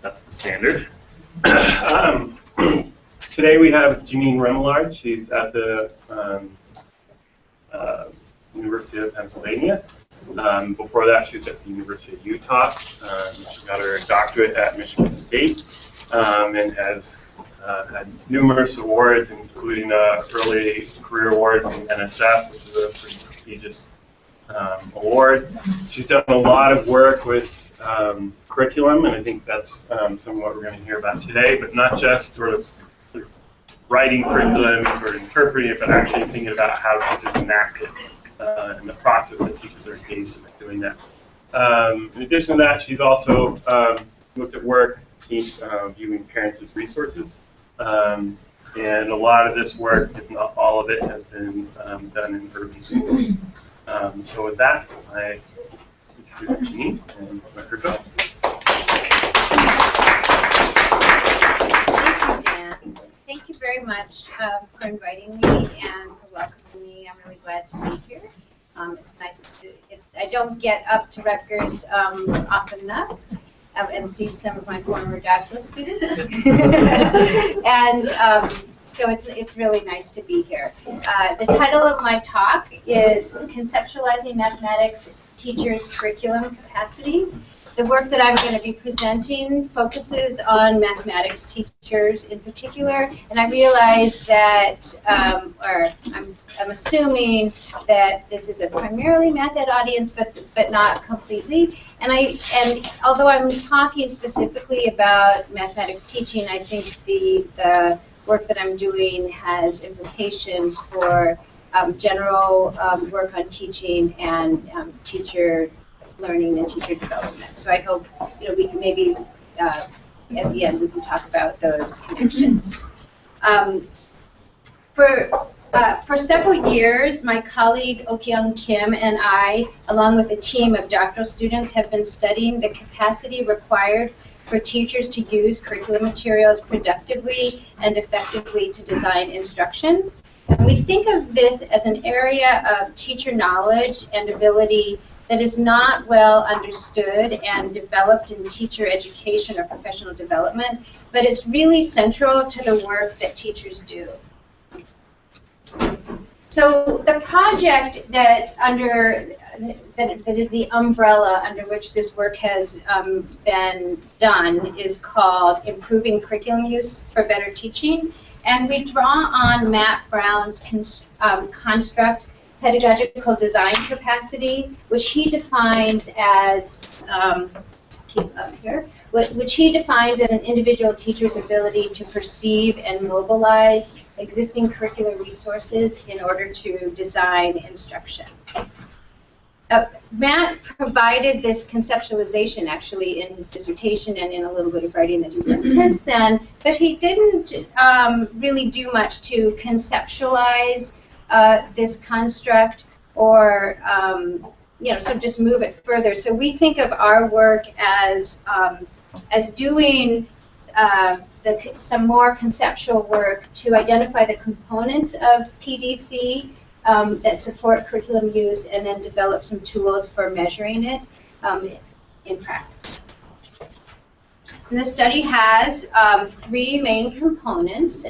that's the standard. Today we have Janine Remillard. She's at the University of Pennsylvania. Before that, she was at the University of Utah. She got her doctorate at Michigan State and has had numerous awards, including an early career award from NSF, which is a pretty prestigious award. She's done a lot of work with curriculum, and I think that's some of what we're going to hear about today, but not just sort of writing curriculum and sort of interpreting it, but actually thinking about how teachers enact it and the process that teachers are engaged in doing that. In addition to that, she's also looked at work viewing parents as resources. And a lot of this work, if not all of it, has been done in urban schools. So with that, I introduce Janine and let her go. Thank you, Dan. Thank you very much for inviting me and for welcoming me. I'm really glad to be here. It's nice to, I don't get up to Rutgers often enough and see some of my former doctoral students. And so it's really nice to be here. The title of my talk is Conceptualizing Mathematics Teachers' Curriculum Capacity. The work that I'm going to be presenting focuses on mathematics teachers in particular, and I realize that, or I'm assuming that this is a primarily math ed audience, but not completely. And although I'm talking specifically about mathematics teaching, I think the work that I'm doing has implications for general work on teaching and teacher learning and teacher development. So I hope we can maybe at the end we can talk about those connections. For several years, my colleague Ok-Young Kim and I, along with a team of doctoral students, have been studying the capacity required for teachers to use curriculum materials productively and effectively to design instruction. And we think of this as an area of teacher knowledge and ability that is not well understood and developed in teacher education or professional development, but it's really central to the work that teachers do. So the project that is the umbrella under which this work has been done is called Improving Curriculum Use for Better Teaching, and we draw on Matt Brown's construct pedagogical design capacity, which he defines as which he defines as an individual teacher's ability to perceive and mobilize existing curricular resources in order to design instruction. Matt provided this conceptualization actually in his dissertation and in a little bit of writing that he's done since then, but he didn't really do much to conceptualize this construct or so just move it further. So we think of our work as doing some more conceptual work to identify the components of PDC that support curriculum use and then develop some tools for measuring it in practice. And the study has three main components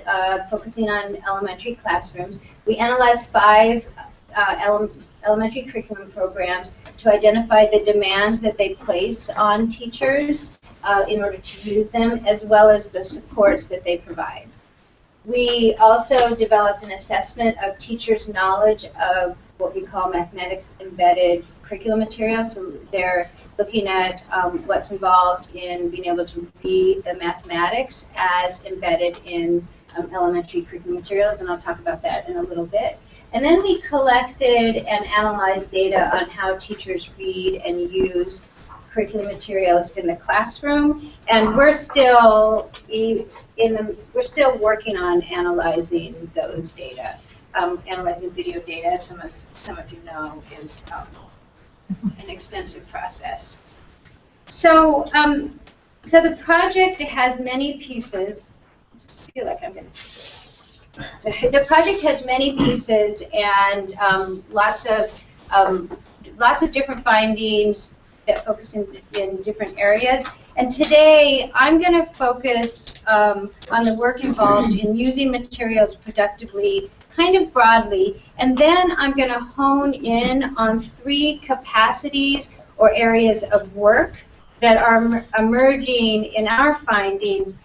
focusing on elementary classrooms. We analyzed 5 elementary curriculum programs to identify the demands that they place on teachers in order to use them, as well as the supports that they provide. We also developed an assessment of teachers' knowledge of what we call mathematics embedded curriculum materials. So they're looking at what's involved in being able to read the mathematics as embedded in elementary curriculum materials, and I'll talk about that in a little bit. And then we collected and analyzed data on how teachers read and use curriculum materials in the classroom, and we're still working on analyzing those data. Analyzing video data, some of you know, is an extensive process. So, so the project has many pieces. I feel like I'm going to. So the project has many pieces and lots of different findings that focus in different areas. And today, I'm going to focus on the work involved in using materials productively, kind of broadly, and then I'm going to hone in on 3 capacities or areas of work that are emerging in our findings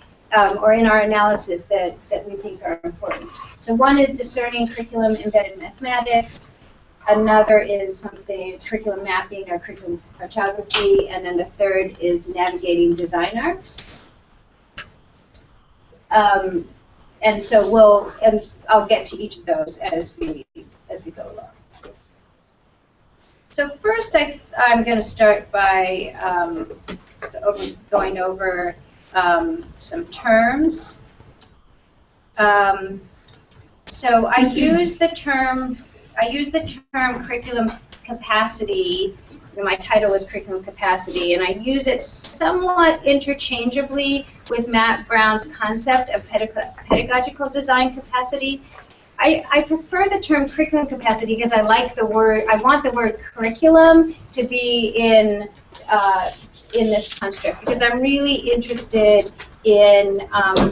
or in our analysis that we think are important. So one is discerning curriculum embedded mathematics. Another is something curriculum mapping or curriculum cartography, and then the third is navigating design arcs. And so I'll get to each of those as we go along. So first, I'm going to start by going over some terms. So I use the term curriculum capacity. My title was curriculum capacity, and I use it somewhat interchangeably with Matt Brown's concept of pedagogical design capacity. I prefer the term curriculum capacity because I like the word. I want the word curriculum to be in this construct because I'm really interested in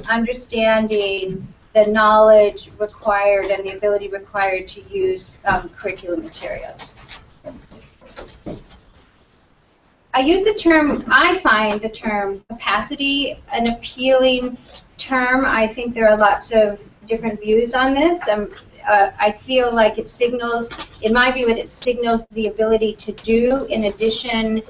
understanding the knowledge required and the ability required to use curriculum materials. I find the term capacity an appealing term. I think there are lots of different views on this. I feel like it signals, in my view, it signals the ability to do in addition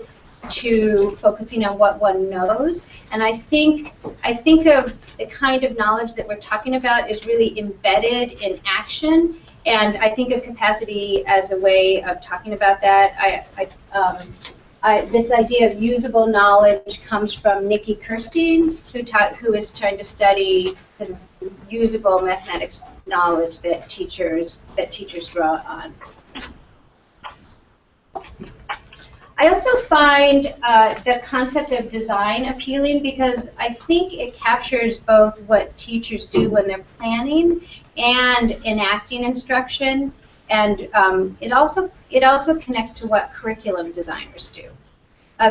to focusing on what one knows. And I think of the kind of knowledge that we're talking about is really embedded in action. And I think of capacity as a way of talking about that. This idea of usable knowledge comes from Nikki Kirstein, who is trying to study the usable mathematics knowledge that teachers draw on. I also find the concept of design appealing because I think it captures both what teachers do when they're planning and enacting instruction, and it also connects to what curriculum designers do.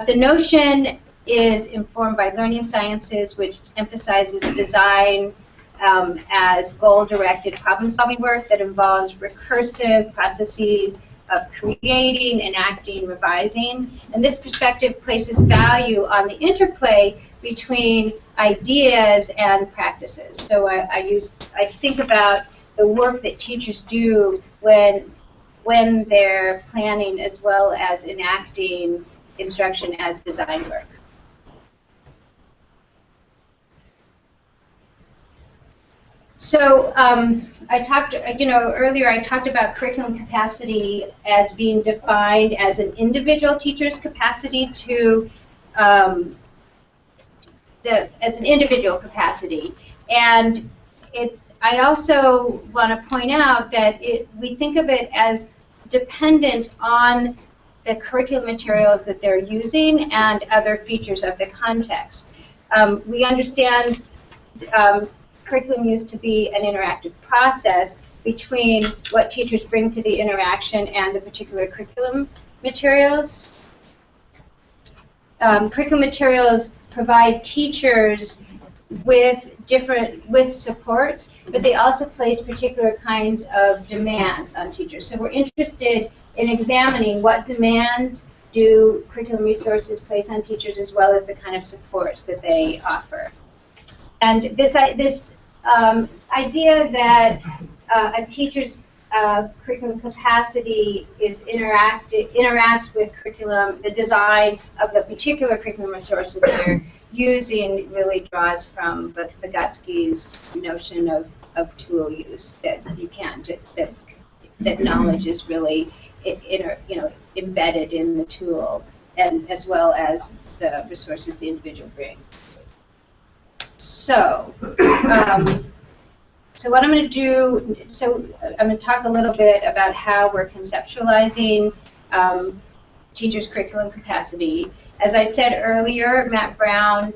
The notion is informed by learning sciences, which emphasizes design as goal-directed problem-solving work that involves recursive processes of creating, enacting, revising. And this perspective places value on the interplay between ideas and practices. So I think about the work that teachers do when they're planning as well as enacting instruction as design work. So earlier I talked about curriculum capacity as being defined as an individual teacher's capacity to, as an individual capacity. And I also want to point out that we think of it as dependent on the curriculum materials that they're using and other features of the context. We understand curriculum used to be an interactive process between what teachers bring to the interaction and the particular curriculum materials. Curriculum materials provide teachers with supports, but they also place particular kinds of demands on teachers. So we're interested in examining what demands do curriculum resources place on teachers as well as the kind of supports that they offer. And this idea that a teacher's curriculum capacity interacts with curriculum, the design of the particular curriculum resources they're using really draws from Vygotsky's notion of tool use, that you can't, that knowledge is really embedded in the tool, and as well as the resources the individual brings. So, so what I'm going to do, I'm going to talk a little bit about how we're conceptualizing teachers' curriculum capacity. As I said earlier, Matt Brown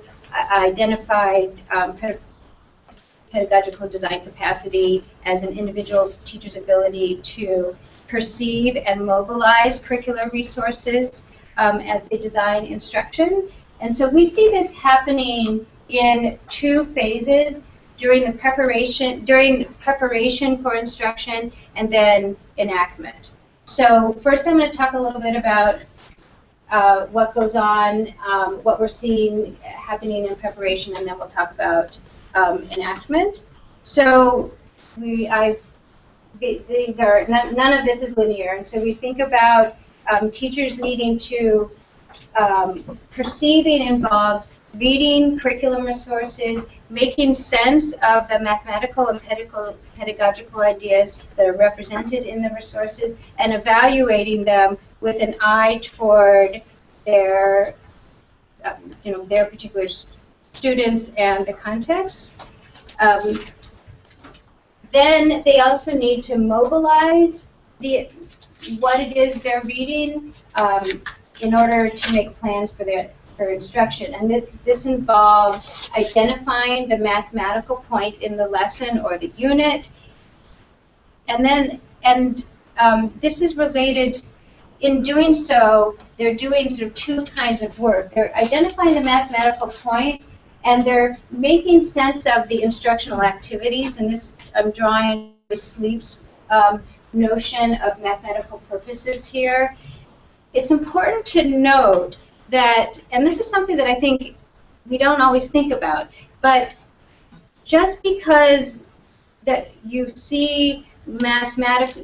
identified pedagogical design capacity as an individual teacher's ability to perceive and mobilize curricular resources as they design instruction. And so we see this happening in two phases during preparation for instruction and then enactment. So first I'm going to talk a little bit about what goes on, what we're seeing happening in preparation, and then we'll talk about enactment. So none of this is linear, and so we think about teachers needing to perceiving involves reading curriculum resources, making sense of the mathematical and pedagogical ideas that are represented in the resources, and evaluating them with an eye toward their particular students and the context. Then they also need to mobilize what it is they're reading in order to make plans for instruction. And this involves identifying the mathematical point in the lesson or the unit. And this is related. In doing so, they're doing sort of two kinds of work. They're identifying the mathematical point, and they're making sense of the instructional activities. And this, I'm drawing Sleep's notion of mathematical purposes here. It's important to note that, and this is something that I think we don't always think about, but just because that you see mathematical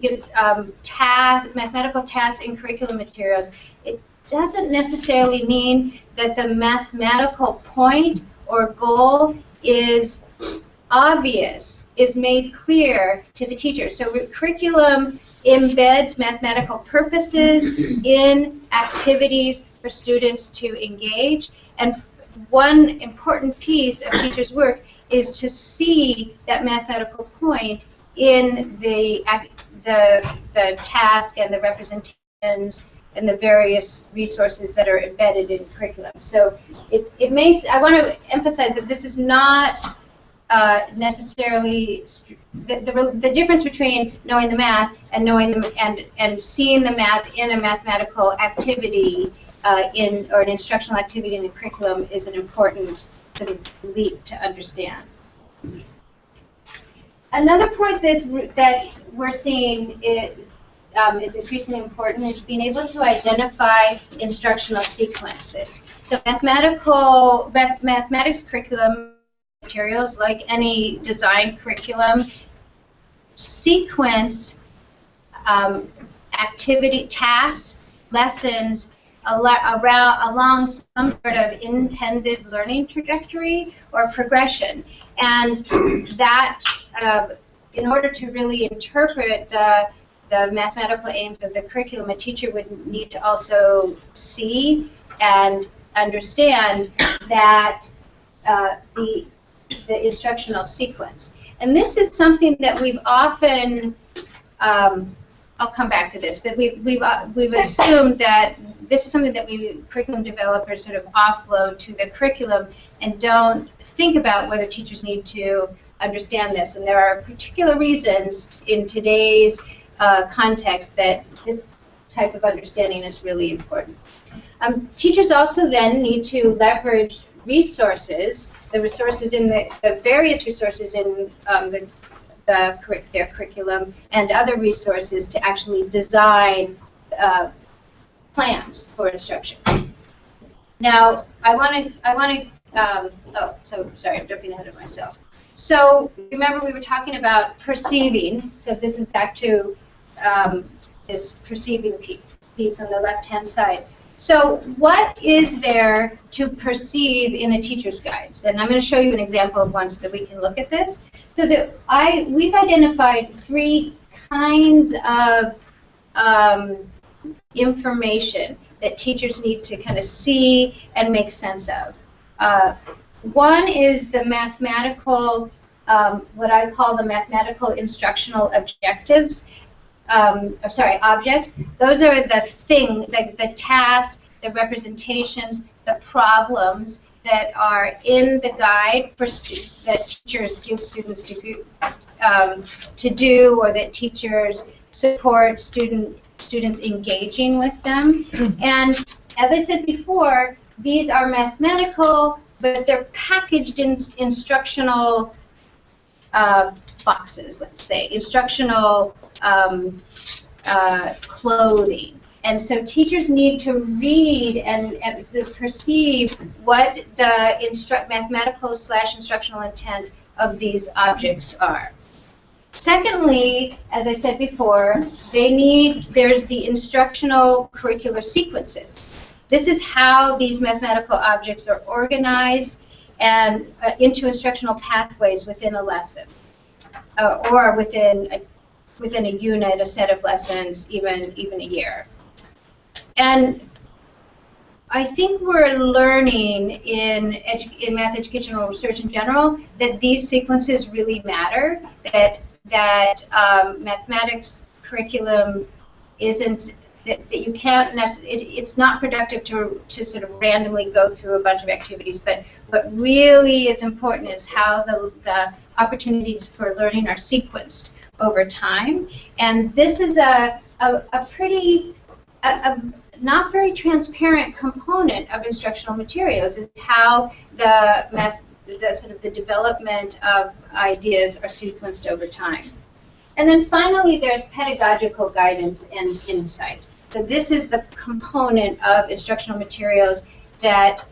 tasks in curriculum materials, it doesn't necessarily mean that the mathematical point or goal is obvious, is made clear to the teacher. So curriculum embeds mathematical purposes in activities for students to engage. And one important piece of teachers' work is to see that mathematical point in the task and the representations and the various resources that are embedded in curriculum. So I want to emphasize that this is not necessarily the difference between knowing the math and knowing and seeing the math in a mathematical activity or an instructional activity in a curriculum is an important sort of leap to understand. Another point that we're seeing is increasingly important is being able to identify instructional sequences. So mathematics curriculum materials, like any design curriculum, sequence activity, tasks, lessons along some sort of intended learning trajectory or progression. And that, in order to really interpret the mathematical aims of the curriculum, a teacher would need to also see and understand that the instructional sequence. And this is something that we've often, I'll come back to this, but we've assumed that this is something that curriculum developers sort of offload to the curriculum and don't think about whether teachers need to understand this. And there are particular reasons in today's context that this type of understanding is really important. Teachers also then need to leverage resources, the resources in the various resources in their curriculum and other resources to actually design plans for instruction. Now, sorry, I'm jumping ahead of myself. So remember we were talking about perceiving, so this is back to this perceiving piece on the left-hand side. So what is there to perceive in a teacher's guides? And I'm going to show you an example of one so that we can look at this. So we've identified three kinds of information that teachers need to kind of see and make sense of. One is the mathematical, what I call the mathematical instructional objectives. Objects. Those are the tasks, the representations, the problems that are in the guide that teachers give students to do, or that teachers support students engaging with them. And as I said before, these are mathematical, but they're packaged in instructional boxes, let's say, instructional clothing. And so teachers need to read and sort of perceive what the mathematical/instructional intent of these objects are. Secondly, as I said before, there's the instructional curricular sequences. This is how these mathematical objects are organized and into instructional pathways within a lesson, or within a unit, a set of lessons, even a year. And I think we're learning in math educational research in general that these sequences really matter, that mathematics curriculum isn't, that you can't necessarily, it's not productive to sort of randomly go through a bunch of activities, but what really is important is how the opportunities for learning are sequenced over time. And this is a pretty, not very transparent component of instructional materials, is how the development of ideas are sequenced over time. And then finally, there's pedagogical guidance and insight. So this is the component of instructional materials that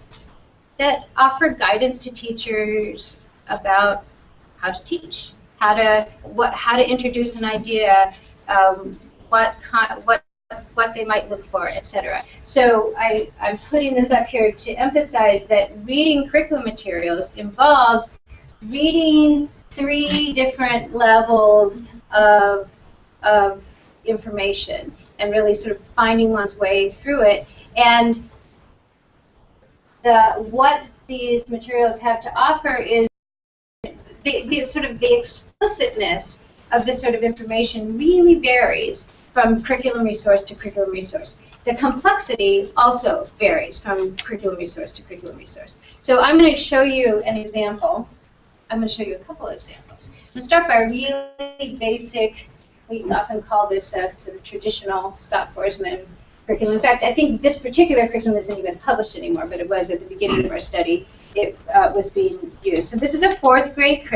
offer guidance to teachers about how to teach, how to introduce an idea, what they might look for, etc. So I'm putting this up here to emphasize that reading curriculum materials involves reading 3 different levels of information and really sort of finding one's way through it. And what these materials have to offer is the explicitness of this sort of information really varies from curriculum resource to curriculum resource. The complexity also varies from curriculum resource to curriculum resource. So I'm going to show you an example. I'm going to show you a couple of examples. I'm going to start by a really basic, we often call this a sort of traditional Scott Forsman curriculum. In fact, I think this particular curriculum isn't even published anymore, but it was at the beginning of our study. It was being used. So this is a 4th grade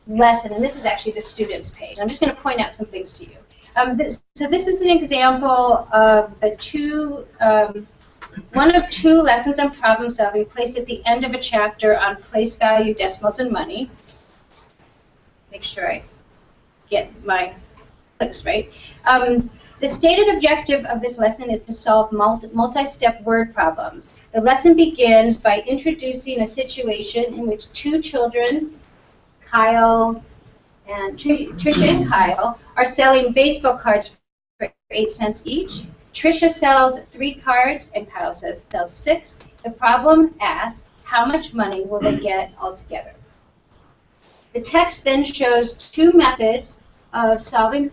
lesson, and this is actually the students page. I'm just going to point out some things to you. So this is an example of one of 2 lessons on problem solving placed at the end of a chapter on place value, decimals, and money. Make sure I get my clicks right. The stated objective of this lesson is to solve multi-step word problems. The lesson begins by introducing a situation in which 2 children, Kyle and Tricia and Kyle, are selling baseball cards for 8 cents each. Tricia sells 3 cards and Kyle sells 6. The problem asks, how much money will they get altogether? The text then shows 2 methods of solving the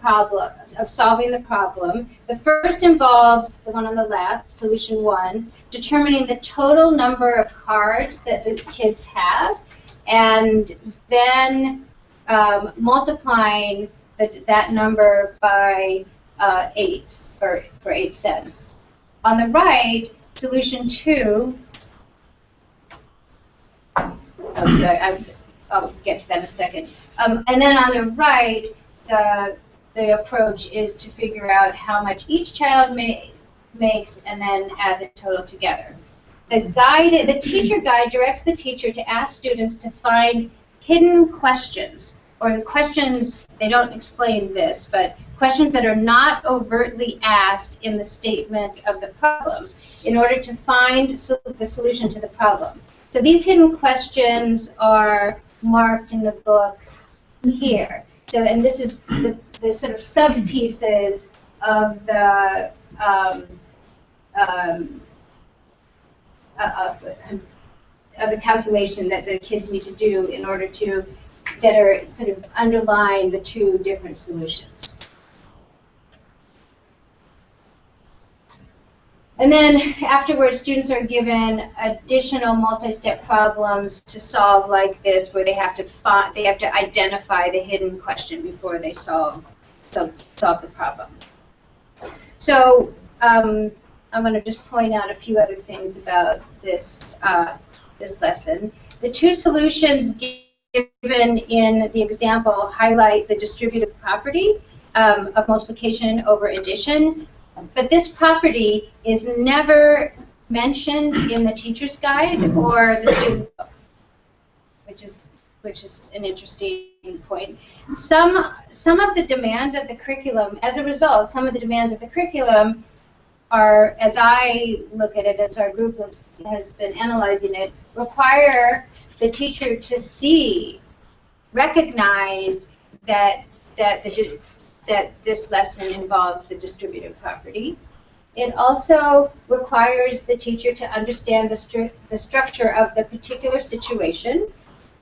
problem. The first involves the one on the left, solution 1, determining the total number of cards that the kids have, and then multiplying that number by 8 for 8 cents. On the right, solution 2. Oh, sorry, I'll get to that in a second. And then on the right, the approach is to figure out how much each child makes and then add the total together. The teacher guide directs the teacher to ask students to find hidden questions, or the questions, they don't explain this, but questions that are not overtly asked in the statement of the problem in order to find the solution to the problem. So these hidden questions are marked in the book here. So, and this is the sort of sub-pieces of the calculation that the kids need to do in order to sort of underline the 2 different solutions. And then afterwards, students are given additional multi-step problems to solve like this, where they have to identify the hidden question before they solve the problem. So I'm going to just point out a few other things about this this lesson. The two solutions given in the example highlight the distributive property of multiplication over addition, but this property is never mentioned in the teacher's guide or the student book, which is an interesting point. Some of the demands of the curriculum, as a result, some of the demands of the curriculum are, as I look at it, as our group has been analyzing it, require the teacher to recognize that this lesson involves the distributive property. It also requires the teacher to understand the structure of the particular situation,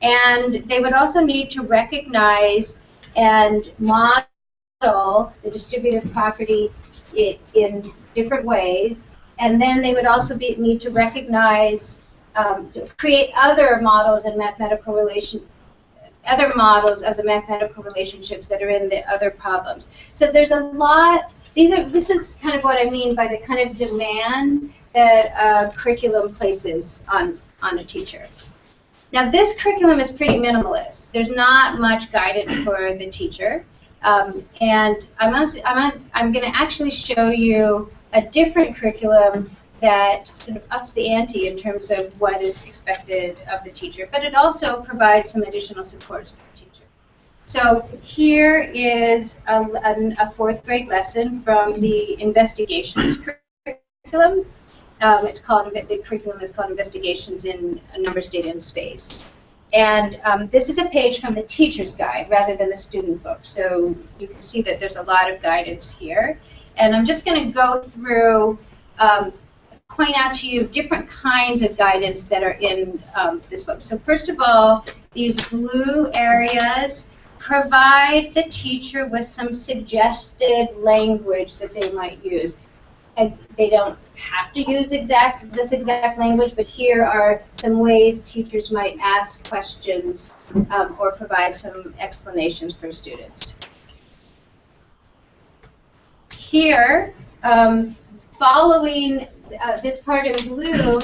and they would also need to recognize and model the distributive property in different ways, and then they would also need to recognize, create other models and other models of the mathematical relationships that are in the other problems. So there's a lot. This is kind of what I mean by the kind of demands that a curriculum places on a teacher. Now, this curriculum is pretty minimalist. There's not much guidance for the teacher, and I'm going to actually show you a different curriculum that sort of ups the ante in terms of what is expected of the teacher, but it also provides some additional supports for the teacher. So here is a fourth grade lesson from the investigations curriculum. The curriculum is called Investigations in Numbers, Data, and Space. And this is a page from the teacher's guide rather than the student book. So you can see that there's a lot of guidance here. And I'm just going to go through, point out to you different kinds of guidance that are in this book. So first of all, these blue areas provide the teacher with some suggested language that they might use. And they don't have to use this exact language, but here are some ways teachers might ask questions or provide some explanations for students. Here, following this part in blue,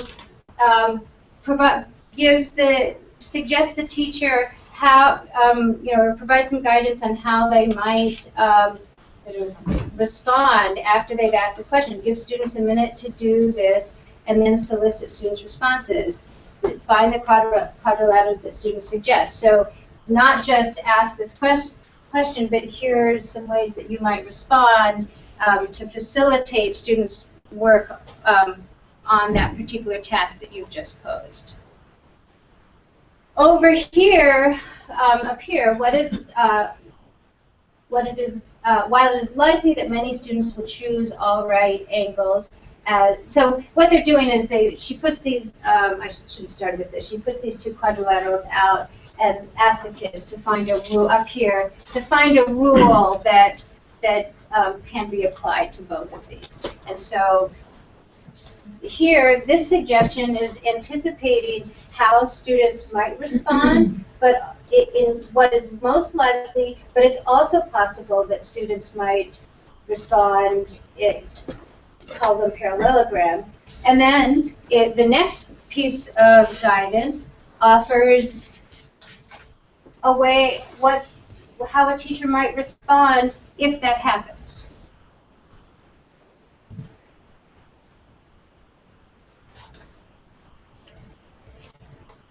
suggests the teacher how, or provides some guidance on how they might respond after they've asked the question. Give students a minute to do this, and then solicit students' responses. Find the quadrilaterals that students suggest. So not just ask this question, but here are some ways that you might respond to facilitate students' work on that particular task that you've just posed. Over here, up here, while it is likely that many students will choose all right angles, so what they're doing is she puts these, I should have started with this, she puts these two quadrilaterals out and asks the kids to find a rule up here, to find a rule that can be applied to both of these. And so here, this suggestion is anticipating how students might respond, but in what is most likely, but it's also possible that students might respond, call them parallelograms. And then the next piece of guidance offers a way, how a teacher might respond if that happens.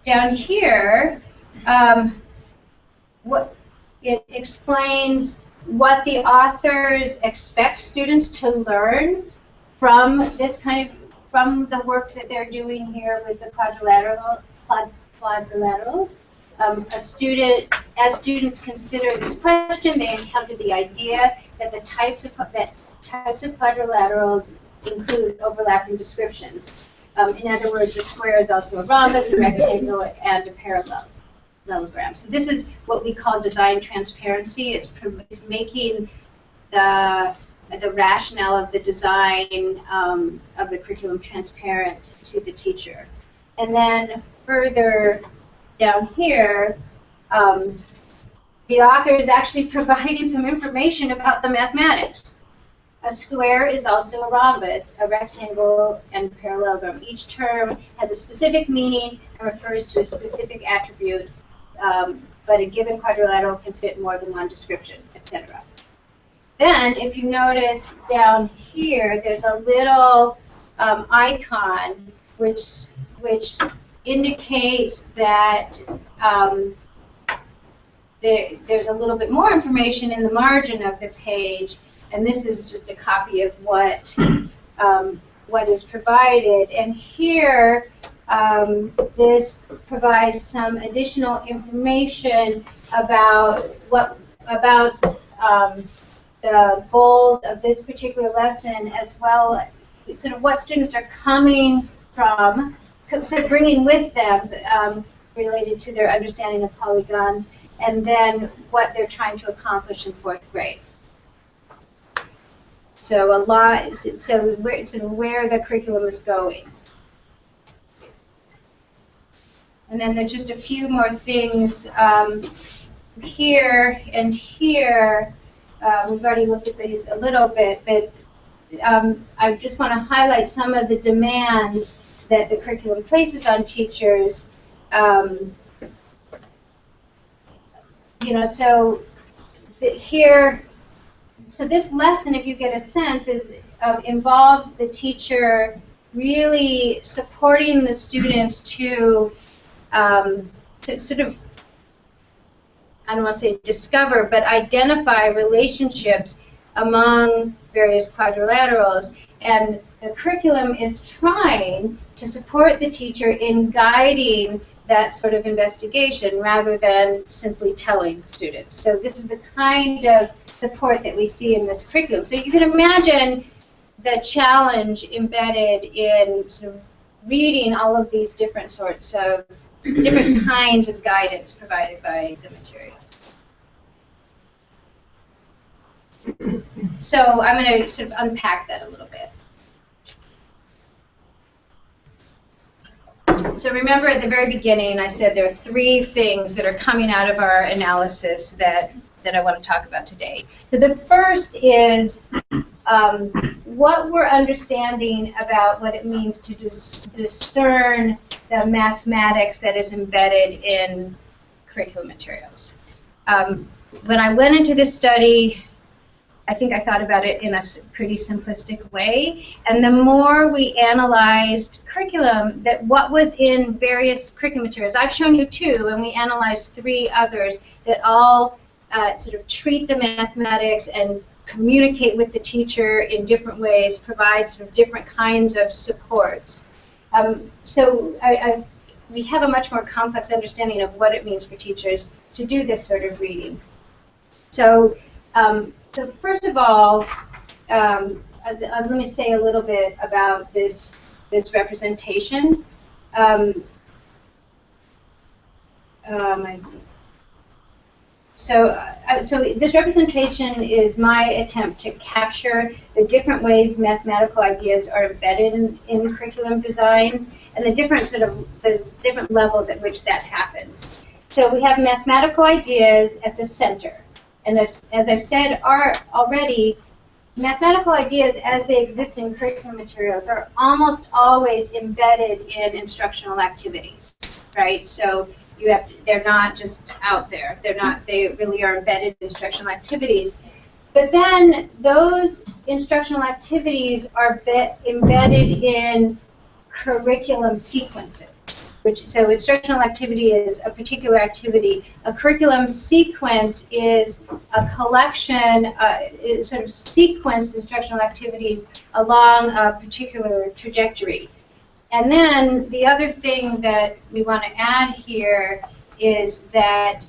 Down here, it explains what the authors expect students to learn from this from the work that they're doing here with the quadrilaterals. As students consider this question, they encounter the idea that the types of quadrilaterals include overlapping descriptions. In other words, a square is also a rhombus, a rectangle, and a parallelogram. So this is what we call design transparency. It's making the rationale of the design of the curriculum transparent to the teacher. And then further down here, the author is actually providing some information about the mathematics. A square is also a rhombus, a rectangle and parallelogram. Each term has a specific meaning and refers to a specific attribute, but a given quadrilateral can fit more than one description, etc. Then, if you notice down here, there's a little icon which indicates that there's a little bit more information in the margin of the page, and this is just a copy of what is provided. And here, this provides some additional information about the goals of this particular lesson, as well as sort of what students are coming from, sort of bringing with them related to their understanding of polygons, and then what they're trying to accomplish in 4th grade. So where the curriculum is going. And then there's just a few more things here and here. We've already looked at these a little bit, but I just want to highlight some of the demands that the curriculum places on teachers. So this lesson, if you get a sense, involves the teacher really supporting the students to sort of, I don't want to say discover, but identify relationships among various quadrilaterals. And the curriculum is trying to support the teacher in guiding that sort of investigation rather than simply telling students. So this is the kind of support that we see in this curriculum. So you can imagine the challenge embedded in sort of reading all of these different sorts of different kinds of guidance provided by the materials. So I'm going to sort of unpack that a little bit. So remember at the very beginning I said there are 3 things that are coming out of our analysis that I want to talk about today. So the first is what we're understanding about what it means to discern the mathematics that is embedded in curriculum materials. When I went into this study, I think I thought about it in a pretty simplistic way, and the more we analyzed curriculum, that what was in various curriculum materials, I've shown you 2, and we analyzed 3 others that all sort of treat the mathematics and communicate with the teacher in different ways, provide sort of different kinds of supports. We have a much more complex understanding of what it means for teachers to do this sort of reading. So first of all, let me say a little bit about this representation. So this representation is my attempt to capture the different ways mathematical ideas are embedded in curriculum designs and the different levels at which that happens. So we have mathematical ideas at the center. And as I've said already, mathematical ideas as they exist in curriculum materials are almost always embedded in instructional activities, right? So they're not just out there. They really are embedded in instructional activities. But then those instructional activities are embedded in curriculum sequences. So instructional activity is a particular activity. A curriculum sequence is a collection, sort of sequenced instructional activities along a particular trajectory. And then the other thing that we want to add here is that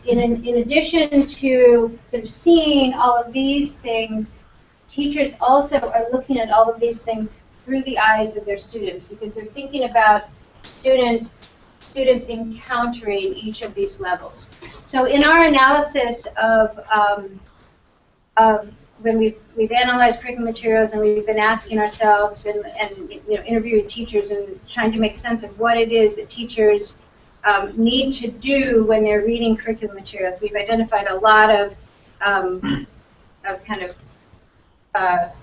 in addition to sort of seeing all of these things, teachers also are looking at all of these things through the eyes of their students, because they're thinking about students encountering each of these levels. So in our analysis of when we've analyzed curriculum materials and we've been asking ourselves and interviewing teachers and trying to make sense of what it is that teachers need to do when they're reading curriculum materials, we've identified a lot of kind of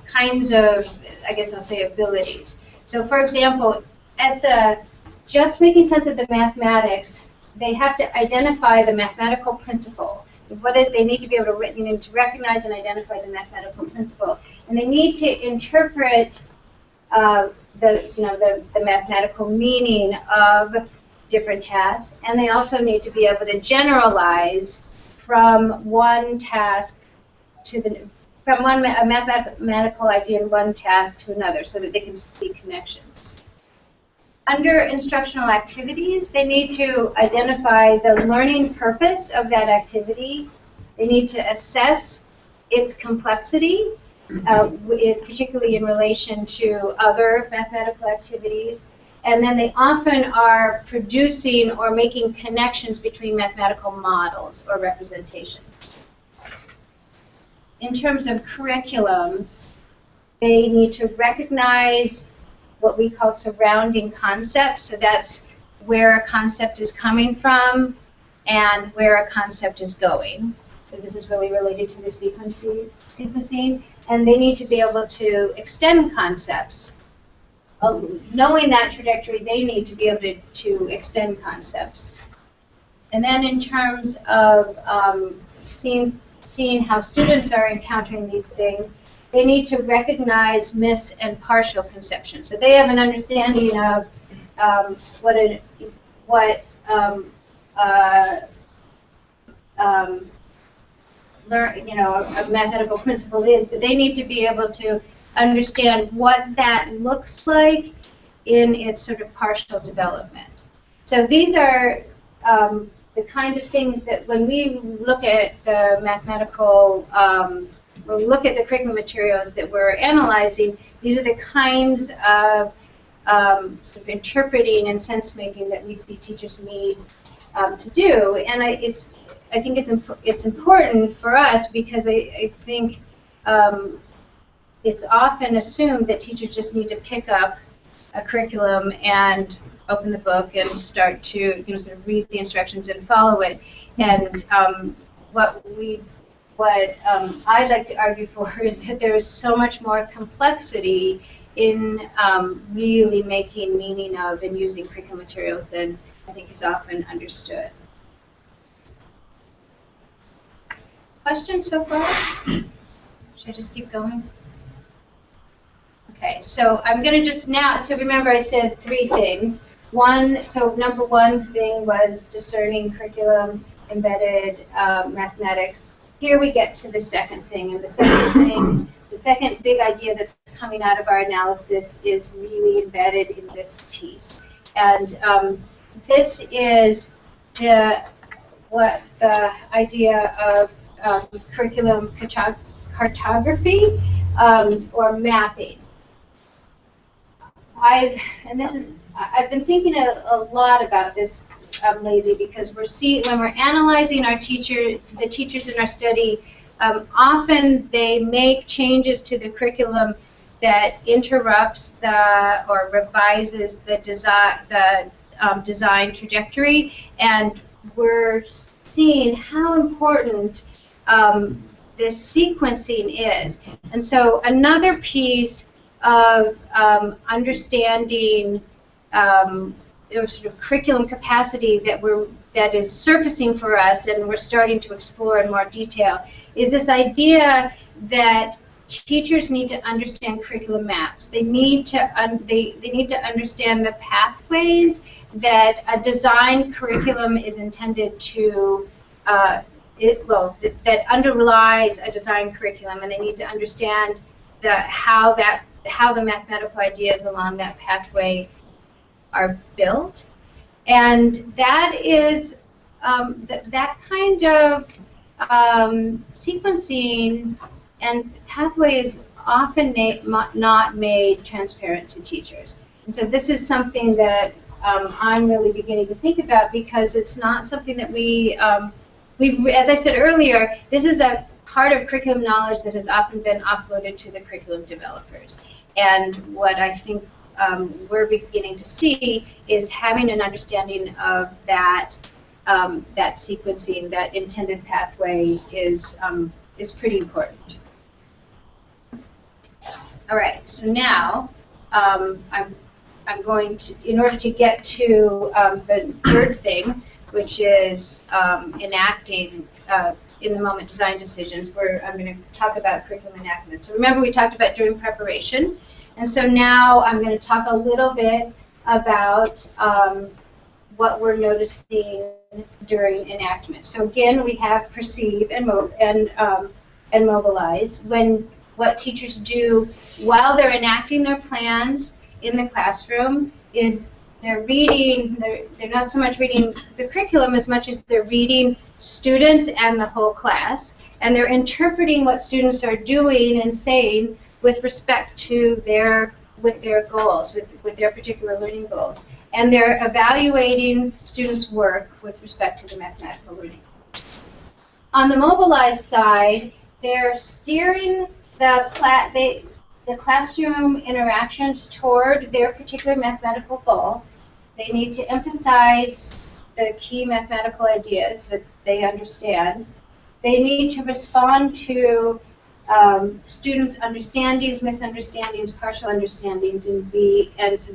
kinds of, I guess I'll say, abilities. So, for example, at the just making sense of the mathematics, they have to identify the mathematical principle. What is, they need to be able to recognize and identify the mathematical principle, and they need to interpret the mathematical meaning of different tasks, and they also need to be able to generalize from one task to a mathematical idea in one task to another, so that they can see connections. Under instructional activities, they need to identify the learning purpose of that activity. They need to assess its complexity, particularly in relation to other mathematical activities. And then they often are producing or making connections between mathematical models or representations. In terms of curriculum, they need to recognize what we call surrounding concepts. So that's where a concept is coming from and where a concept is going. So this is really related to the sequencing. And they need to be able to extend concepts. Knowing that trajectory, they need to be able to extend concepts. And then in terms of seeing how students are encountering these things, they need to recognize mis- and partial conception. So they have an understanding of a mathematical principle is, but they need to be able to understand what that looks like in its sort of partial development. So these are the kinds of things that when we look at the mathematical, when we look at the curriculum materials that we're analyzing, these are the kinds of sort of interpreting and sense-making that we see teachers need to do. And I think it's important for us because I think it's often assumed that teachers just need to pick up a curriculum and open the book and start to sort of read the instructions and follow it. And what I'd like to argue for is that there is so much more complexity in really making meaning of and using curriculum materials than I think is often understood. Questions so far? Should I just keep going? Okay, so I'm going to just now, so remember I said three things. Number one thing was discerning curriculum, embedded mathematics. Here we get to the second thing, and the second big idea that's coming out of our analysis is really embedded in this piece. And this is the idea of curriculum cartography or mapping. I've been thinking a lot about this lately because when we're analyzing the teachers in our study, often they make changes to the curriculum that interrupts or revises the design trajectory, and we're seeing how important this sequencing is. And so another piece of understanding sort of curriculum capacity that is surfacing for us, and we're starting to explore in more detail, is this idea that teachers need to understand curriculum maps. They need to they need to understand the pathways that a design curriculum is intended to that underlies a design curriculum, and they need to understand how the mathematical ideas along that pathway are built. And that is that kind of sequencing and pathway is often not made transparent to teachers. And so this is something that I'm really beginning to think about, because it's not something that as I said earlier, this is a part of curriculum knowledge that has often been offloaded to the curriculum developers. And what I think we're beginning to see is having an understanding of that sequencing, that intended pathway is pretty important. All right, so now I'm going to, in order to get to the third thing, which is enacting in the moment design decisions, where I'm going to talk about curriculum enactment. So remember, we talked about during preparation, and so now I'm going to talk a little bit about what we're noticing during enactment. So again, we have perceive and mobilize. What teachers do while they're enacting their plans in the classroom is they're reading, they're not so much reading the curriculum as much as they're reading students and the whole class, and they're interpreting what students are doing and saying with respect to their goals, with their particular learning goals. And they're evaluating students' work with respect to the mathematical learning goals. On the mobilized side, they're steering the classroom interactions toward their particular mathematical goal. They need to emphasize the key mathematical ideas that they understand. They need to respond to students' understandings, misunderstandings, partial understandings, as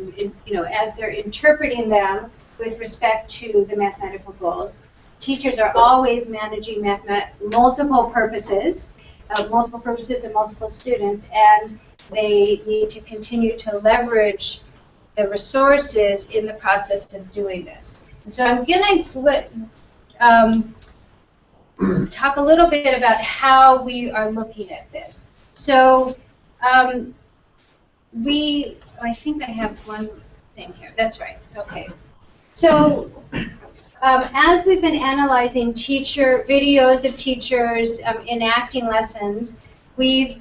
they're interpreting them with respect to the mathematical goals. Teachers are always managing multiple purposes and multiple students, and they need to continue to leverage the resources in the process of doing this. And so I'm going to talk a little bit about how we are looking at this. So I think I have one thing here. That's right. Okay. So as we've been analyzing videos of teachers enacting lessons, we've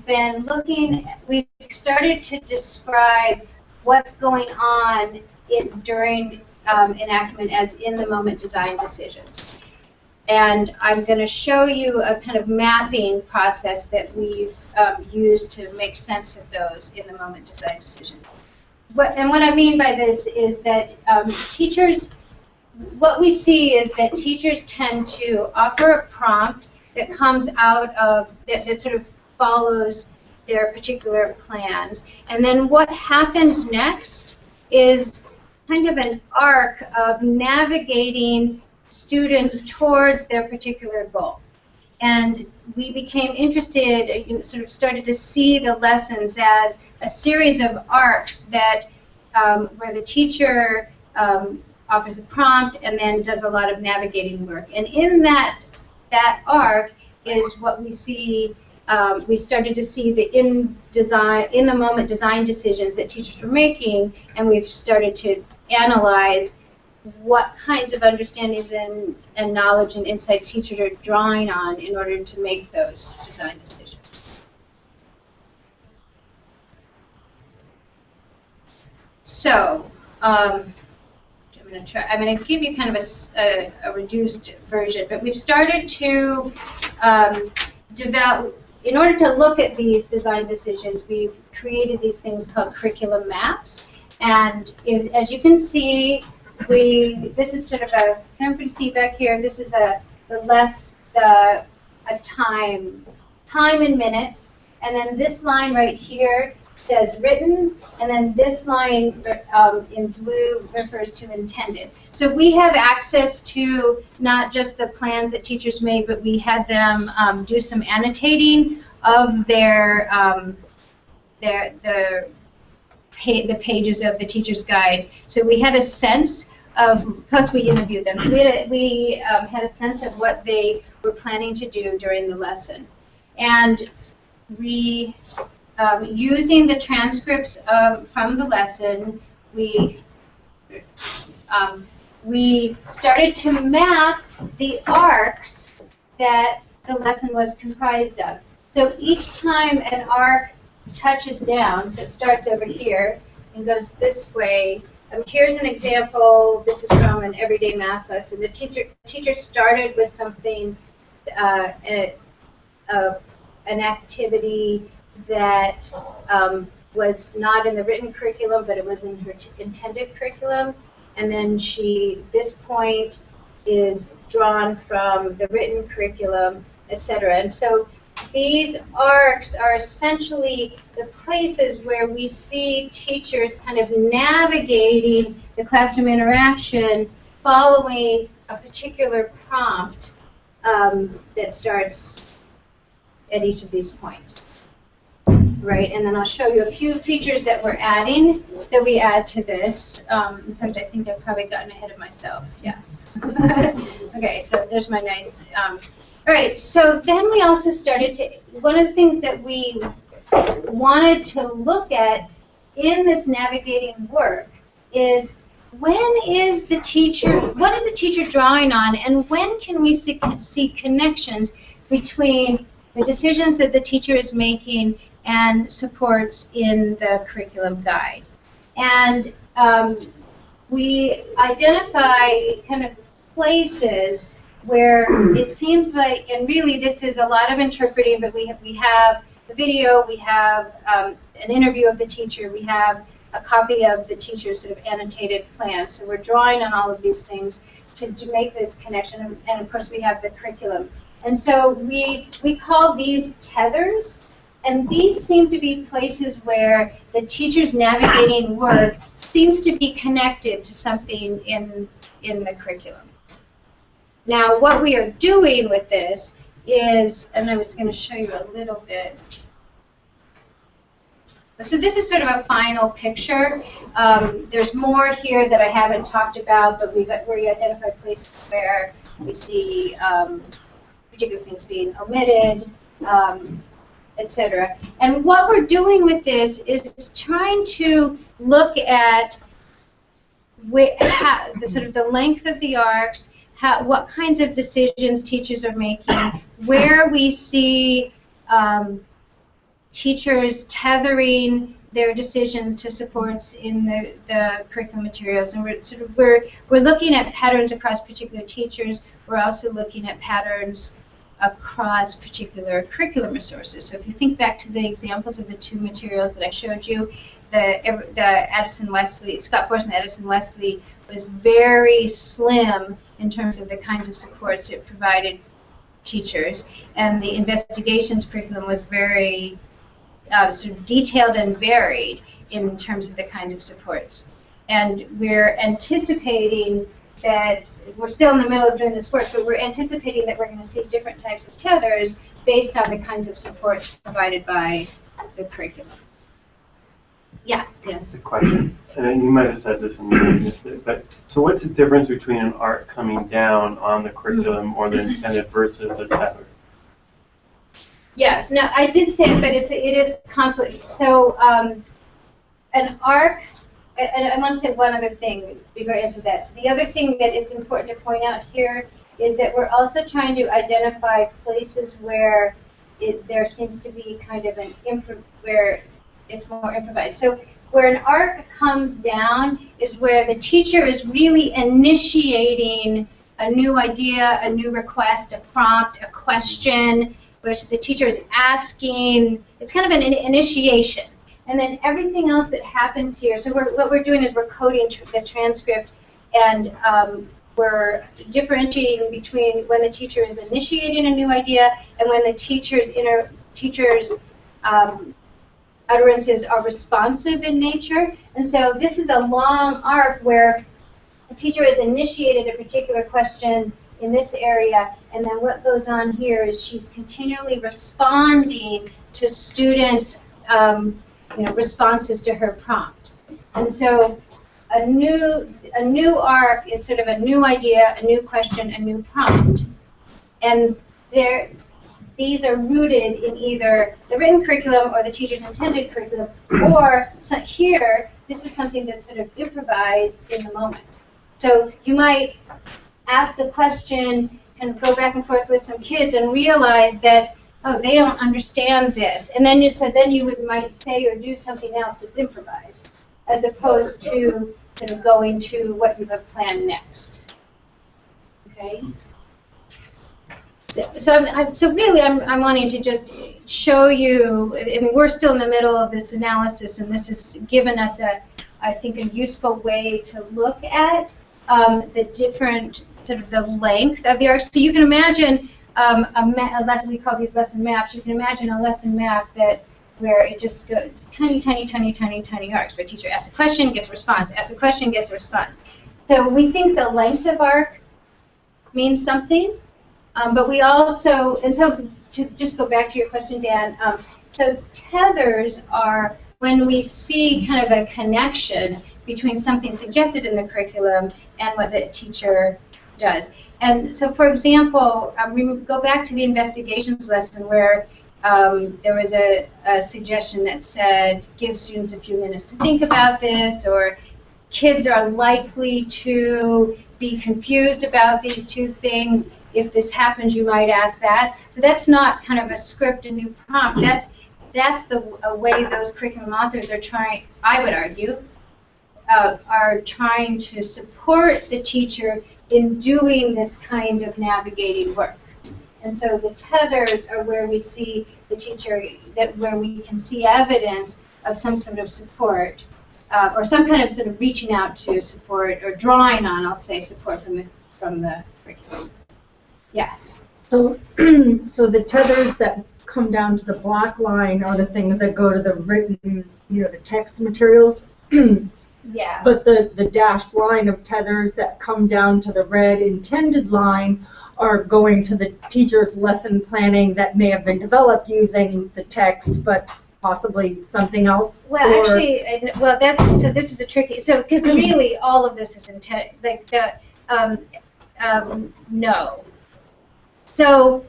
started to describe what's going on during enactment as in-the-moment design decisions. And I'm going to show you a kind of mapping process that we've used to make sense of those in-the-moment design decisions. What I mean by this is that what we see is that teachers tend to offer a prompt that comes out of, that sort of follows their particular plans. And then what happens next is kind of an arc of navigating students towards their particular goal. And we became interested, sort of started to see the lessons as a series of arcs that, where the teacher offers a prompt and then does a lot of navigating work. And in that arc is what we see. We started to see the in-the-moment design decisions that teachers were making, and we've started to analyze what kinds of understandings and knowledge and insights teachers are drawing on in order to make those design decisions. So I'm going to give you kind of a reduced version, but we've started to develop. In order to look at these design decisions, we've created these things called curriculum maps. And as you can see, this is sort of can everybody see back here? This is a time in minutes, and then this line right here says written, and then this line in blue refers to intended. So we have access to not just the plans that teachers made, but we had them do some annotating of the pages of the teacher's guide. So we had a sense of, plus we interviewed them, so we had a sense of what they were planning to do during the lesson. And we, using the transcripts from the lesson, we started to map the arcs that the lesson was comprised of. So each time an arc touches down, so it starts over here and goes this way. Here's an example. This is from an everyday math lesson. The teacher started with something, an activity that was not in the written curriculum, but it was in her intended curriculum. And then this point is drawn from the written curriculum, etc. And so these arcs are essentially the places where we see teachers kind of navigating the classroom interaction following a particular prompt that starts at each of these points. Right, and then I'll show you a few features that we're adding, that we add to this. In fact, I think I've probably gotten ahead of myself. Yes. Okay, so there's my nice. All right, so then we also started to, one of the things that we wanted to look at in this navigating work is when is the teacher, what is the teacher drawing on, and when can we see connections between the decisions that the teacher is making and supports in the curriculum guide. And we identify kind of places where it seems like, and really this is a lot of interpreting, but we have the video, we have an interview of the teacher, we have a copy of the teacher's sort of annotated plan. So we're drawing on all of these things to make this connection, and of course we have the curriculum. And so we call these tethers. And these seem to be places where the teacher's navigating work seems to be connected to something in the curriculum. Now, what we are doing with this is, and I was going to show you a little bit. So this is sort of a final picture. There's more here that I haven't talked about, but we identified places where we see particular things being omitted, etc. And what we're doing with this is trying to look at the length of the arcs, what kinds of decisions teachers are making, where we see teachers tethering their decisions to supports in the curriculum materials, and we're looking at patterns across particular teachers. We're also looking at patterns across particular curriculum resources. So if you think back to the examples of the two materials that I showed you, the Addison Wesley, Scott Forsman Addison Wesley was very slim in terms of the kinds of supports it provided teachers, and the investigations curriculum was very sort of detailed and varied in terms of the kinds of supports. And we're anticipating that we're still in the middle of doing this work, but we're anticipating that we're going to see different types of tethers based on the kinds of supports provided by the curriculum. Yeah. It's a question, and you might have said this and you missed it, but so what's the difference between an arc coming down on the curriculum or the intended versus a tether? Yes, no, I did say it, but it is conflict. So an arc, and I want to say one other thing before I answer that. The other thing that it's important to point out here is that we're also trying to identify places where there seems to be kind of where it's more improvised. So where an arc comes down is where the teacher is really initiating a new idea, a new request, a prompt, a question, which the teacher is asking. It's kind of an initiation. And then everything else that happens here, so what we're doing is we're coding the transcript, and we're differentiating between when the teacher is initiating a new idea and when the teacher's utterances are responsive in nature. And so this is a long arc where the teacher has initiated a particular question in this area, and then what goes on here is she's continually responding to students' responses to her prompt. And so a new arc is sort of a new idea, a new question, a new prompt. And these are rooted in either the written curriculum or the teacher's intended curriculum, or here, this is something that's sort of improvised in the moment. So you might ask a question and go back and forth with some kids and realize that, oh, they don't understand this. And then you might say or do something else that's improvised, as opposed to sort of going to what you have planned next. Okay? So really, I'm wanting to just show you, I mean, we're still in the middle of this analysis, and this has given us, I think, a useful way to look at the different, sort of the length of the arcs. So you can imagine a lesson, we call these lesson maps. You can imagine a lesson map where it just goes tiny, tiny, tiny, tiny, tiny arcs, where a teacher asks a question, gets a response, asks a question, gets a response. So we think the length of arc means something, but we also, and so to just go back to your question, Dan, so tethers are when we see kind of a connection between something suggested in the curriculum and what the teacher does. And so, for example, we go back to the investigations lesson where there was a suggestion that said, give students a few minutes to think about this, or kids are likely to be confused about these two things. If this happens, you might ask that. So that's not kind of a script, a new prompt. That's the way those curriculum authors are trying, I would argue, are trying to support the teacher in doing this kind of navigating work. And so the tethers are where we see the teacher, where we can see evidence of some sort of support, or some kind of sort of reaching out to support, or drawing on, I'll say, support from the curriculum. Yeah. So, so the tethers that come down to the black line are the things that go to the written, the text materials. Yeah. But the dashed line of tethers that come down to the red intended line are going to the teacher's lesson planning that may have been developed using the text, but possibly something else. Well, actually, so this is a tricky. So because really all of this is no. So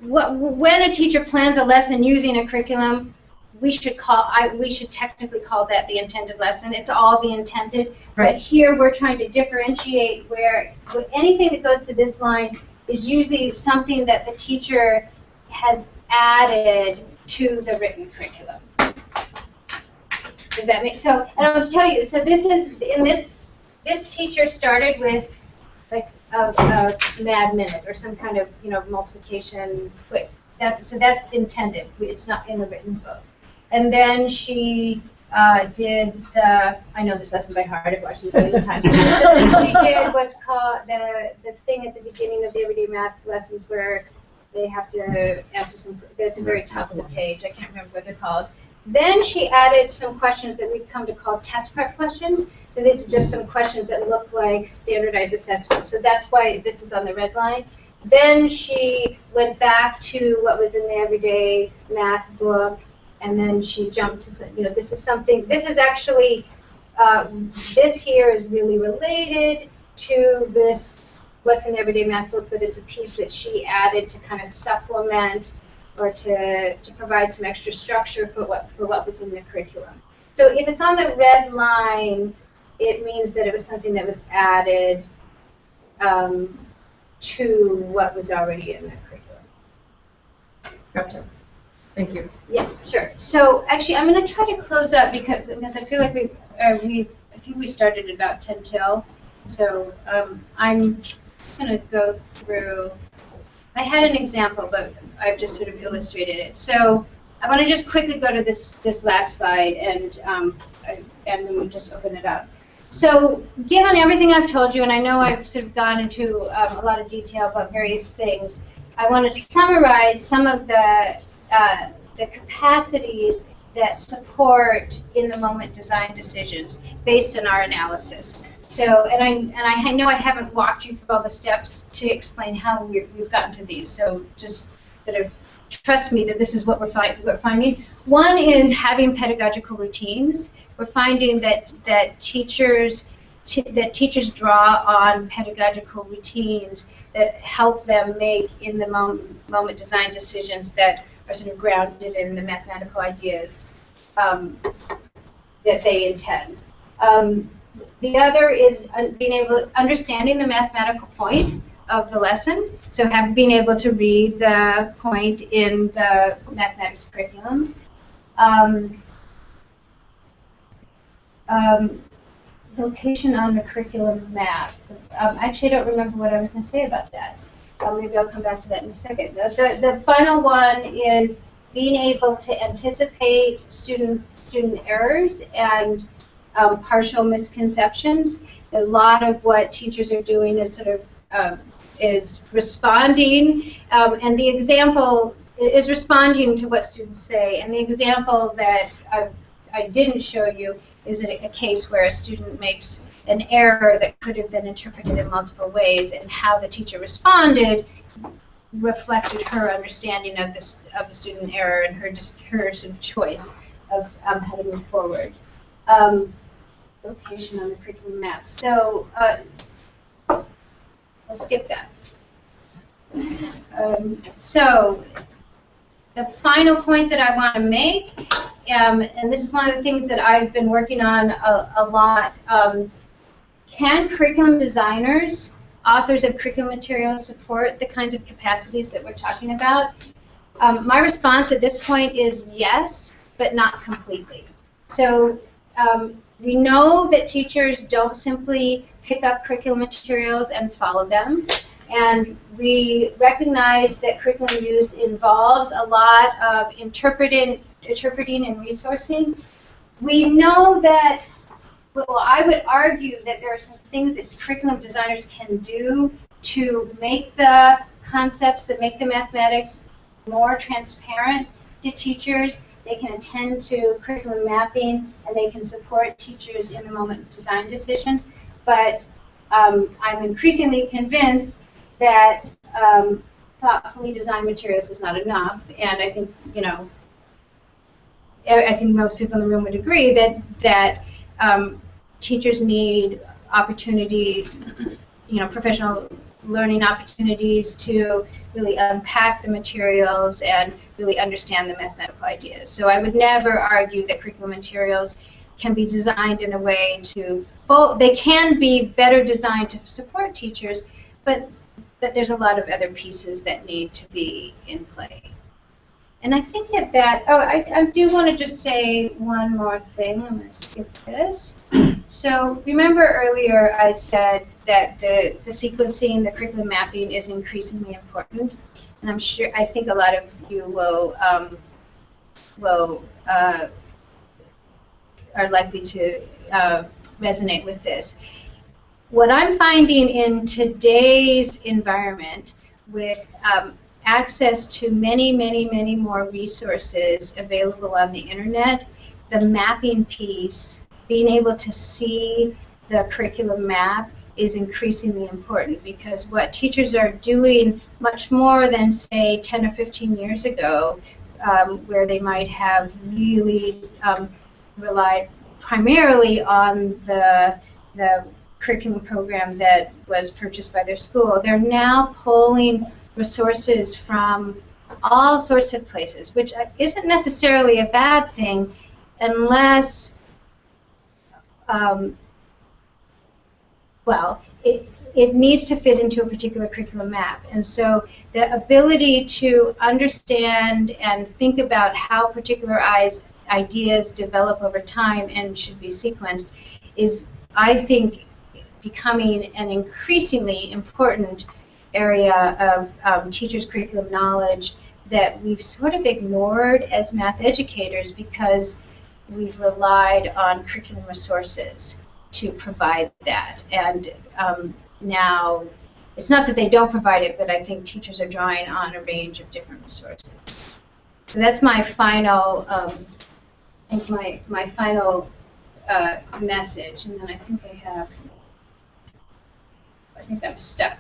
when a teacher plans a lesson using a curriculum, we should technically call that the intended lesson. It's all the intended. Right. But here we're trying to differentiate where anything that goes to this line is usually something that the teacher has added to the written curriculum. Does that make so? And I'll tell you. So this is this teacher started with like a mad minute or some kind of multiplication quick. That's intended. It's not in the written book. And then she did I know this lesson by heart, I've watched this a million times. So then she did what's called the thing at the beginning of the everyday math lessons where they have to answer they're at the very top of the page. I can't remember what they're called. Then she added some questions that we've come to call test prep questions. So these are just some questions that look like standardized assessments. So that's why this is on the red line. Then she went back to what was in the everyday math book, and then she jumped to, this is something, this is actually, this here is really related to this, what's in the everyday math book, but it's a piece that she added to kind of supplement or to provide some extra structure for what was in the curriculum. So if it's on the red line, it means that it was something that was added to what was already in the curriculum. Gotcha. Thank you. Yeah, sure. So actually, I'm going to try to close up because I feel like I think we started at about 10 till. So I'm just going to go through. I had an example, but I've just sort of illustrated it. So I want to just quickly go to this last slide and then we'll just open it up. So given everything I've told you, and I know I've sort of gone into a lot of detail about various things, I want to summarize some of the capacities that support in-the-moment design decisions based on our analysis. So, and I know I haven't walked you through all the steps to explain how we've gotten to these. So just sort of trust me that this is what we're finding. One is having pedagogical routines. We're finding that teachers draw on pedagogical routines that help them make in-the-moment design decisions that are sort of grounded in the mathematical ideas that they intend. The other is understanding the mathematical point of the lesson, so being able to read the point in the mathematics curriculum. Location on the curriculum map. Actually, I don't remember what I was going to say about that. Maybe I'll come back to that in a second. The final one is being able to anticipate student errors and partial misconceptions. A lot of what teachers are doing is sort of is responding, and the example is responding to what students say. And the example that I didn't show you is a case where a student makes an error that could have been interpreted in multiple ways, and how the teacher responded reflected her understanding of the student error and her sort of choice of how to move forward. Location on the curriculum map. So I'll skip that. So the final point that I want to make, and this is one of the things that I've been working on a lot, can curriculum designers, authors of curriculum materials, support the kinds of capacities that we're talking about? My response at this point is yes, but not completely. So we know that teachers don't simply pick up curriculum materials and follow them. And we recognize that curriculum use involves a lot of interpreting and resourcing. We know that, well, I would argue that there are some things that curriculum designers can do to make the concepts, that make the mathematics more transparent to teachers. They can attend to curriculum mapping, and they can support teachers in the moment of design decisions. But I'm increasingly convinced that thoughtfully designed materials is not enough, and I think, you know, I think most people in the room would agree that teachers need opportunity, you know, professional learning opportunities to really unpack the materials and really understand the mathematical ideas. So I would never argue that curriculum materials can be designed in a way to they can be better designed to support teachers, but there's a lot of other pieces that need to be in play. And I think I do want to just say one more thing. I'm going to skip this. So remember earlier I said that the sequencing, the curriculum mapping is increasingly important. And I think a lot of you are likely to resonate with this. What I'm finding in today's environment, with access to many, many, many more resources available on the internet, the mapping piece, being able to see the curriculum map, is increasingly important, because what teachers are doing much more than, say, 10 or 15 years ago, where they might have really relied primarily on the curriculum program that was purchased by their school. They're now pulling resources from all sorts of places, which isn't necessarily a bad thing, unless, well, it needs to fit into a particular curriculum map. And so the ability to understand and think about how particular ideas develop over time and should be sequenced is, I think, becoming an increasingly important area of teachers' curriculum knowledge that we've sort of ignored as math educators, because we've relied on curriculum resources to provide that. And now, it's not that they don't provide it, but I think teachers are drawing on a range of different resources. So that's my final, my final message. And then I think I'm stuck.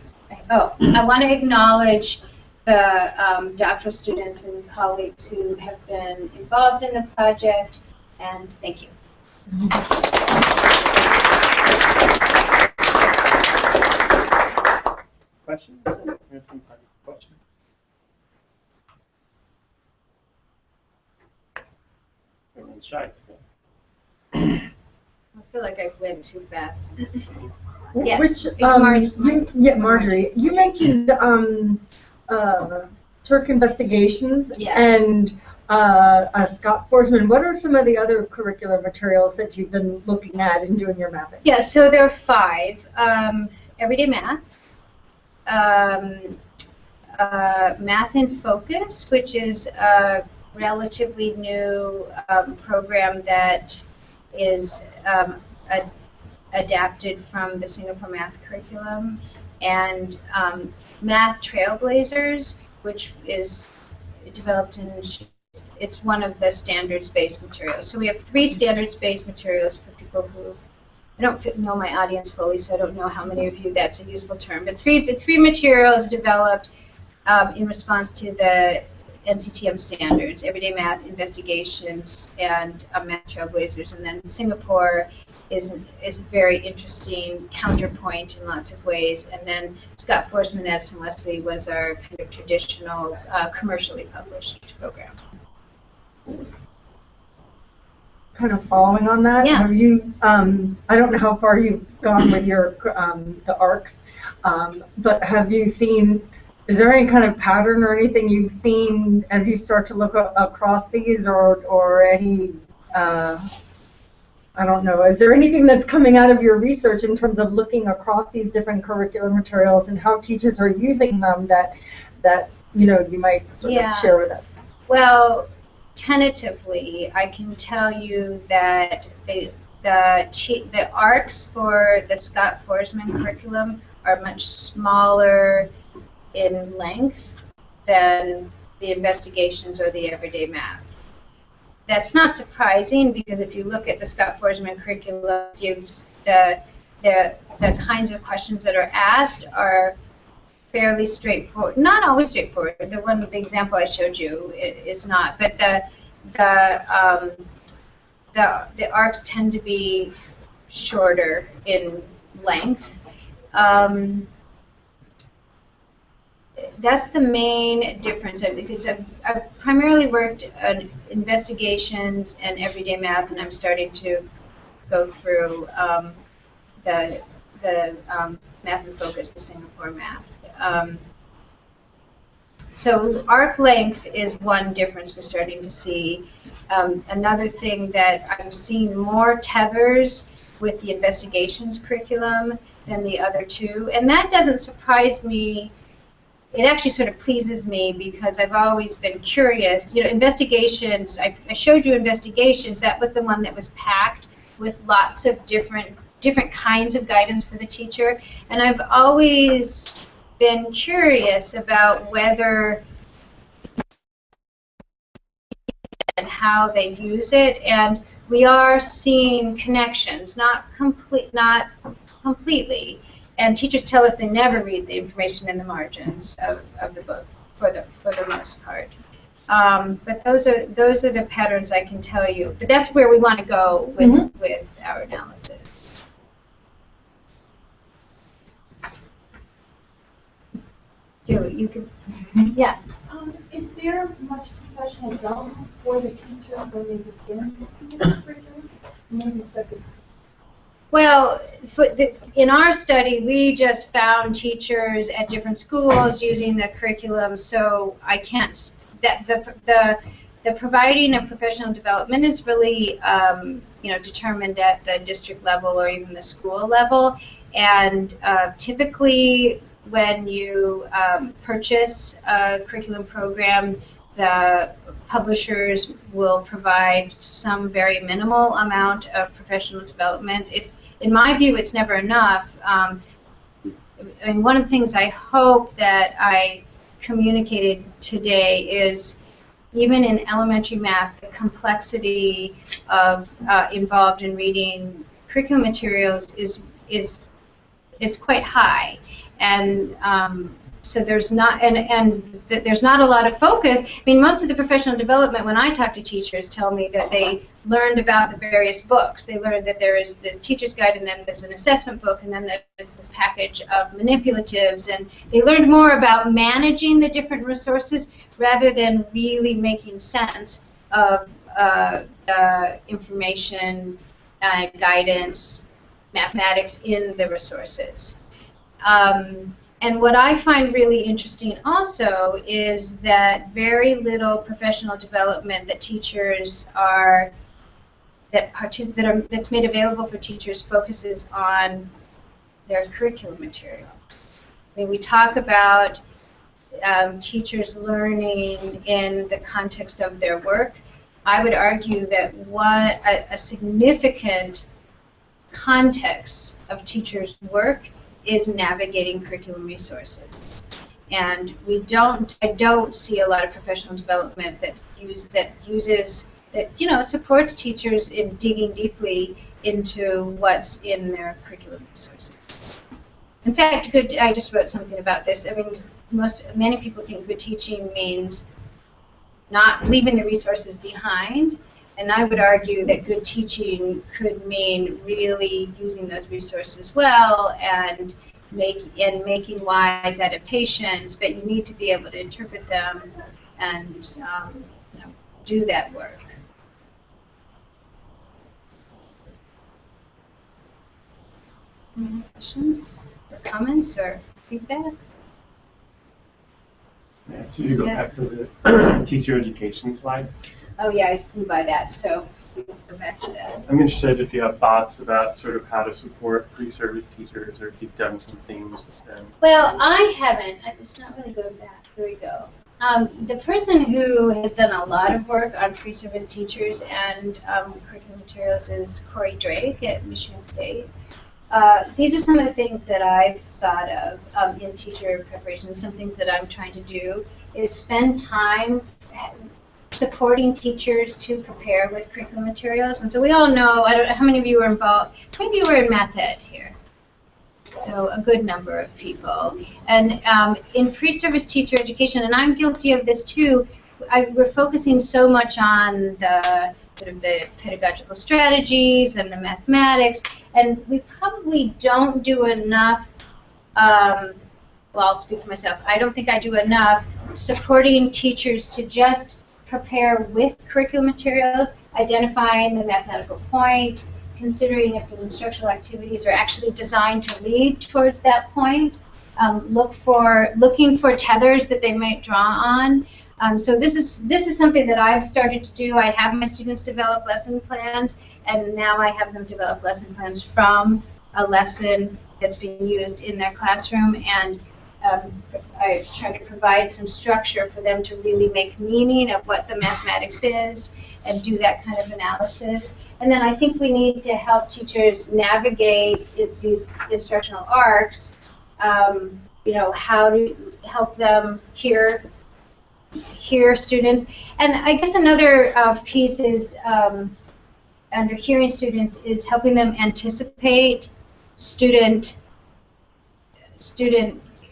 I want to acknowledge the doctoral students and colleagues who have been involved in the project, and thank you. Questions? We have some time for questions. Everyone's shy. I feel like I went too fast. Yes. Which, Marjorie, you mentioned Turk Investigations, yeah, and Scott Forsman. What are some of the other curricular materials that you've been looking at and doing your mapping? Yeah, so there are 5. Everyday Math, Math in Focus, which is a relatively new program that is adapted from the Singapore math curriculum. and Math Trailblazers, which is developed in, it's one of the standards-based materials. So we have 3 standards-based materials for people who, I don't know my audience fully, so I don't know how many of you that's a useful term, but three materials developed in response to the NCTM standards, Everyday Math, Investigations, and Math Trailblazers. And then Singapore is a very interesting counterpoint in lots of ways. And then Scott Forsman, Addison Leslie was our kind of traditional commercially published program. Kind of following on that, Yeah. have you, I don't know how far you've gone with your, the ARCs, but have you seen, is there any kind of pattern or anything you've seen as you start to look across these, or any, I don't know, is there anything that's coming out of your research in terms of looking across these different curricular materials and how teachers are using them that you know, you might sort of share with us? Well, tentatively, I can tell you that the ARCs for the Scott Forsman curriculum are much smaller in length than the investigations or the everyday math. That's not surprising, because if you look at the Scott Forsman curriculum, gives the kinds of questions that are asked are fairly straightforward. Not always straightforward. The example I showed you is not, but the ARCs tend to be shorter in length. That's the main difference, because I've primarily worked on investigations and everyday math, and I'm starting to go through the Math and Focus, the Singapore math. So ARC length is one difference we're starting to see. Another thing that I'm seeing more tethers with the investigations curriculum than the other two, and that doesn't surprise me. It actually sort of pleases me, because I've always been curious. You know, investigations, I showed you investigations, that was the one that was packed with lots of different kinds of guidance for the teacher, and I've always been curious about whether and how they use it, and we are seeing connections, not completely. And teachers tell us they never read the information in the margins of the book for the most part. But those are the patterns I can tell you. But that's where we want to go with our analysis. You could, yeah. Is there much professional development for the teacher when they begin the curriculum? Maybe Well, in our study, we just found teachers at different schools using the curriculum, so I can't. The providing of professional development is really, determined at the district level or even the school level, and typically when you purchase a curriculum program, the publishers will provide some very minimal amount of professional development. In my view, it's never enough. And one of the things I hope that I communicated today is, even in elementary math, the complexity of involved in reading curriculum materials is quite high, and so there's not there's not a lot of focus. I mean, most of the professional development, when I talk to teachers, tell me that they learned about the various books. They learned that there is this teacher's guide, and then there's an assessment book, and then there's this package of manipulatives, and they learned more about managing the different resources rather than really making sense of the information, guidance, mathematics in the resources. And what I find really interesting also is that very little professional development that teachers that's made available for teachers focuses on their curriculum materials. I mean, we talk about teachers learning in the context of their work. I would argue that a significant context of teachers' work is navigating curriculum resources. And I don't see a lot of professional development that supports teachers in digging deeply into what's in their curriculum resources. In fact, I just wrote something about this. I mean, many people think good teaching means not leaving the resources behind, and I would argue that good teaching could mean really using those resources well and making wise adaptations, but you need to be able to interpret them and do that work. Any questions or comments or feedback? Yeah, so you go back to the teacher education slide. Oh yeah, I flew by that, so we can go back to that. I'm interested if you have thoughts about sort of how to support pre-service teachers, or if you've done some things with them. Well, I haven't. It's not really going back. Here we go. The person who has done a lot of work on pre-service teachers and curriculum materials is Corey Drake at Michigan State. These are some of the things that I've thought of in teacher preparation. Some things that I'm trying to do is spend time supporting teachers to prepare with curriculum materials. And so we all know, I don't know how many of you are involved, how many of you are in math ed here? So a good number of people. And in pre-service teacher education, and I'm guilty of this too, we're focusing so much on the sort of the pedagogical strategies and the mathematics, and we probably don't do enough, well, I'll speak for myself, I don't think I do enough supporting teachers to just prepare with curriculum materials, identifying the mathematical point, considering if the instructional activities are actually designed to lead towards that point, looking for tethers that they might draw on. So this is something that I've started to do. I have my students develop lesson plans, and now I have them develop lesson plans from a lesson that's being used in their classroom, and I try to provide some structure for them to really make meaning of what the mathematics is and do that kind of analysis. And then I think we need to help teachers navigate these instructional arcs, how to help them hear students. And I guess another piece is under hearing students is helping them anticipate student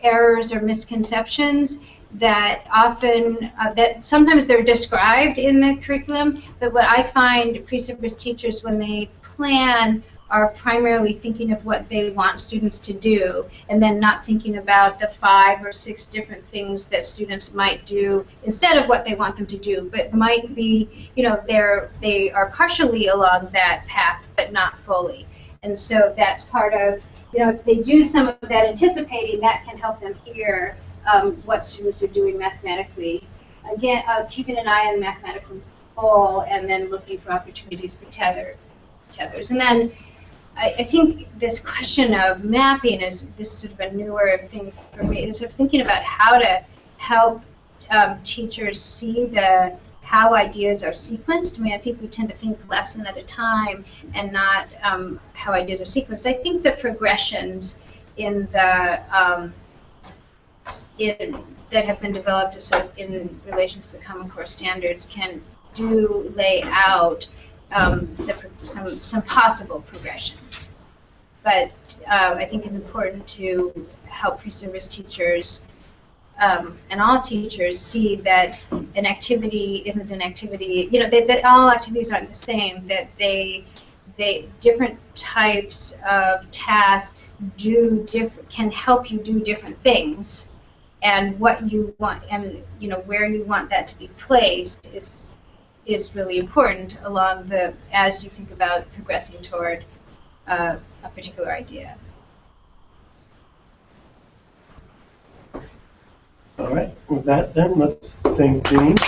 errors or misconceptions that often, that sometimes they're described in the curriculum, but what I find pre-service teachers, when they plan, are primarily thinking of what they want students to do, and then not thinking about the 5 or 6 different things that students might do instead of what they want them to do, but might be, they are partially along that path, but not fully. And so that's part of, if they do some of that anticipating, that can help them hear what students are doing mathematically. Again, keeping an eye on the mathematical goal, and then looking for opportunities for tethers. And then I think this question of mapping is this sort of a newer thing for me, sort of thinking about how to help teachers see how ideas are sequenced. I mean, I think we tend to think lesson at a time and not how ideas are sequenced. I think the progressions in the that have been developed in relation to the Common Core standards do lay out some possible progressions. But I think it's important to help pre-service teachers and all teachers see that an activity isn't an activity, that all activities aren't the same, that different types of tasks can help you do different things, and what you want and where you want that to be placed is really important as you think about progressing toward a particular idea. All right, with that then, let's thank Janine.